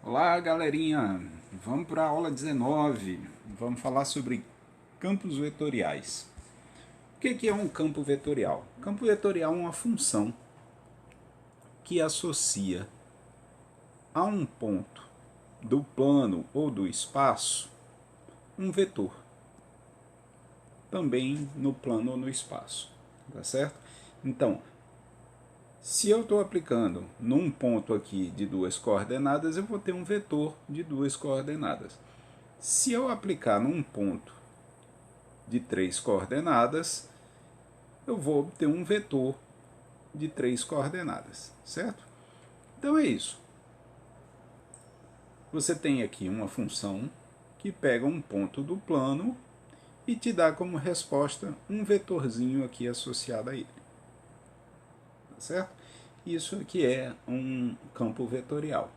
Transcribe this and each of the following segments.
Olá, galerinha! Vamos para a aula 19. Vamos falar sobre campos vetoriais. O que é um campo vetorial? Campo vetorial é uma função que associa a um ponto do plano ou do espaço um vetor, também no plano ou no espaço, tá certo? Então, se eu estou aplicando num ponto aqui de duas coordenadas, eu vou ter um vetor de duas coordenadas. Se eu aplicar num ponto de três coordenadas, eu vou obter um vetor de três coordenadas, certo? Então é isso. Você tem aqui uma função que pega um ponto do plano e te dá como resposta um vetorzinho aqui associado a ele. Tá certo? Isso aqui é um campo vetorial.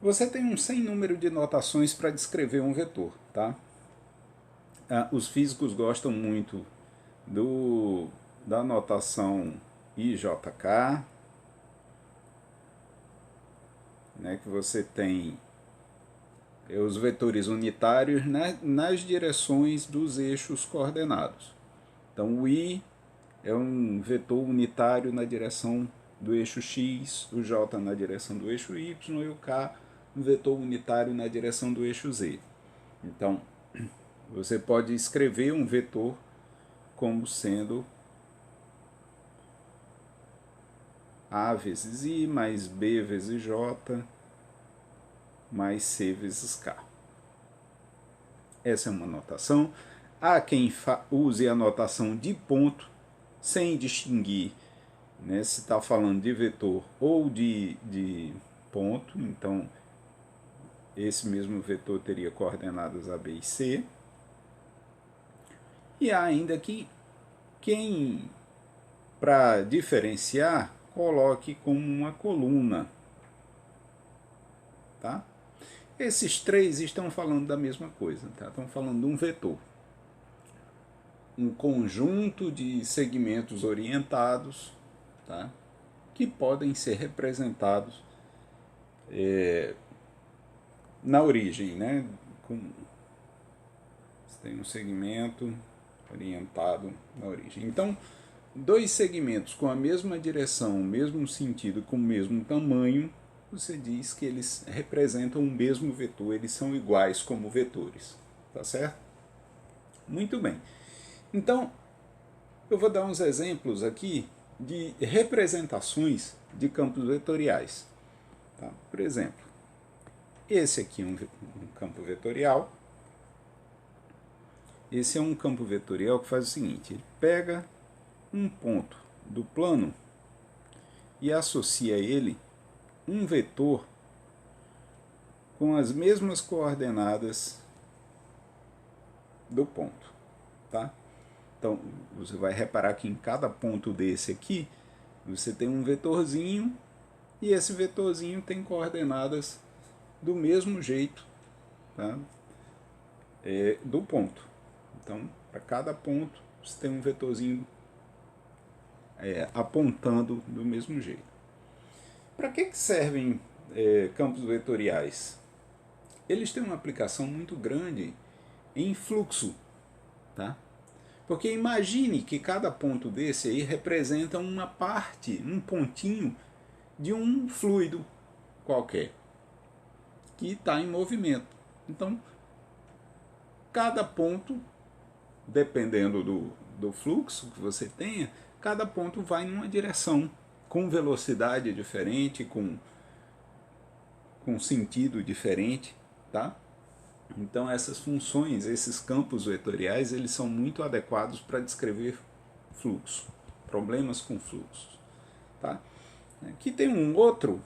Você tem um sem número de notações para descrever um vetor, tá? Os físicos gostam muito da notação IJK, né, que você tem os vetores unitários, né, nas direções dos eixos coordenados. Então o I é um vetor unitário na direção do eixo X, o J na direção do eixo Y e o K um vetor unitário na direção do eixo Z. Então você pode escrever um vetor como sendo A vezes I mais B vezes J mais C vezes K. Essa é uma notação. Há quem use a notação de ponto sem distinguir, né, se está falando de vetor ou de ponto. Então esse mesmo vetor teria coordenadas A, B e C. E há ainda quem, para diferenciar, coloque como uma coluna. Tá? Esses três estão falando da mesma coisa, tá? Estão falando de um vetor. Um conjunto de segmentos orientados, tá? Que podem ser representados na origem, né? Você tem um segmento orientado na origem. Então, dois segmentos com a mesma direção, o mesmo sentido, com o mesmo tamanho, você diz que eles representam o mesmo vetor, eles são iguais como vetores, tá certo? Muito bem. Então, eu vou dar uns exemplos aqui de representações de campos vetoriais. Tá? Por exemplo, esse aqui é um campo vetorial. Esse é um campo vetorial que faz o seguinte: ele pega um ponto do plano e associa a ele um vetor com as mesmas coordenadas do ponto, tá? Então, você vai reparar que em cada ponto desse aqui, você tem um vetorzinho e esse vetorzinho tem coordenadas do mesmo jeito, tá? Do ponto. Então, para cada ponto, você tem um vetorzinho apontando do mesmo jeito. Para que servem campos vetoriais? Eles têm uma aplicação muito grande em fluxo, tá? Porque imagine que cada ponto desse aí representa uma parte, um pontinho de um fluido qualquer que está em movimento. Então, cada ponto, dependendo do fluxo que você tenha, cada ponto vai numa direção, com velocidade diferente, com sentido diferente, tá? Então essas funções, esses campos vetoriais, eles são muito adequados para descrever fluxo, problemas com fluxos, tá? Aqui tem um outro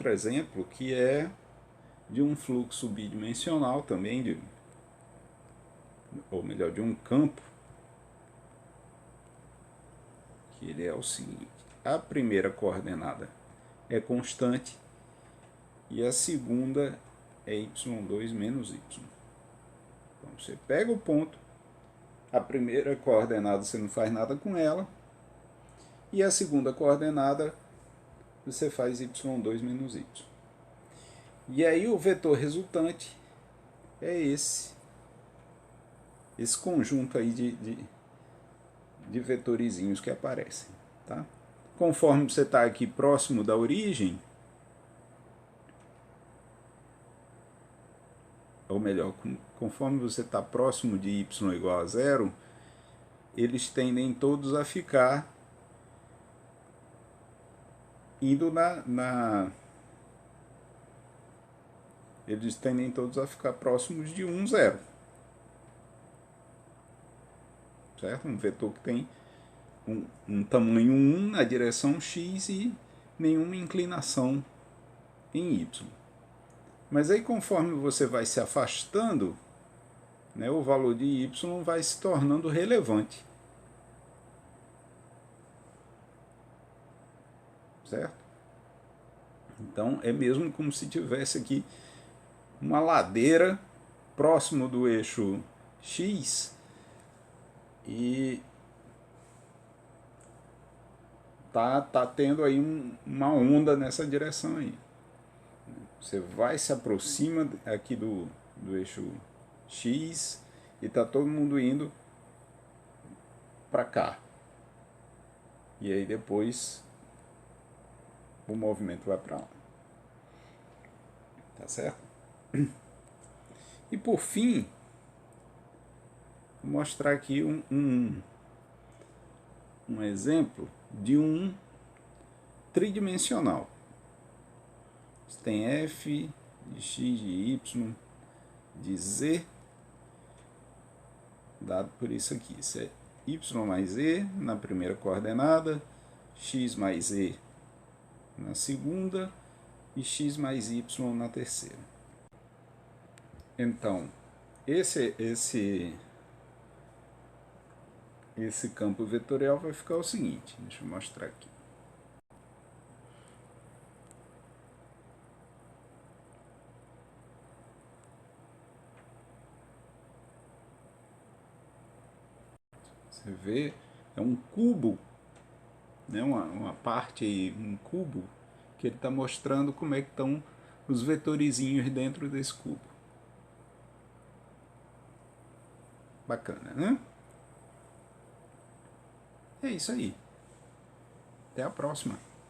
exemplo que é de um fluxo bidimensional também, ou melhor, de um campo, que ele é o seguinte: a primeira coordenada é constante e a segunda é y2 menos y. Então você pega o ponto, a primeira coordenada você não faz nada com ela, e a segunda coordenada você faz y2 menos y. E aí o vetor resultante é esse conjunto aí de vetorizinhos que aparecem. Tá? Conforme você está aqui próximo da origem, ou melhor, conforme você está próximo de y igual a zero, eles tendem todos a ficar indo eles tendem todos a ficar próximos de 1, 0. Certo? Um vetor que tem um tamanho 1 na direção x e nenhuma inclinação em y. Mas aí conforme você vai se afastando, né, o valor de y vai se tornando relevante. Certo? Então é mesmo como se tivesse aqui uma ladeira próximo do eixo x e tá tendo aí uma onda nessa direção aí. Você vai se aproxima aqui do eixo x e tá todo mundo indo para cá. E aí depois o movimento vai para lá. Tá certo? E por fim, vou mostrar aqui um exemplo de um tridimensional. Você tem f de x de y de z dado por isso aqui. Isso é y mais e na primeira coordenada, x mais e na segunda e x mais y na terceira. Então, esse campo vetorial vai ficar o seguinte, deixa eu mostrar aqui. Você vê, é um cubo, né, uma parte aí, um cubo, que ele está mostrando como é que estão os vetorizinhos dentro desse cubo. Bacana, né? É isso aí. Até a próxima.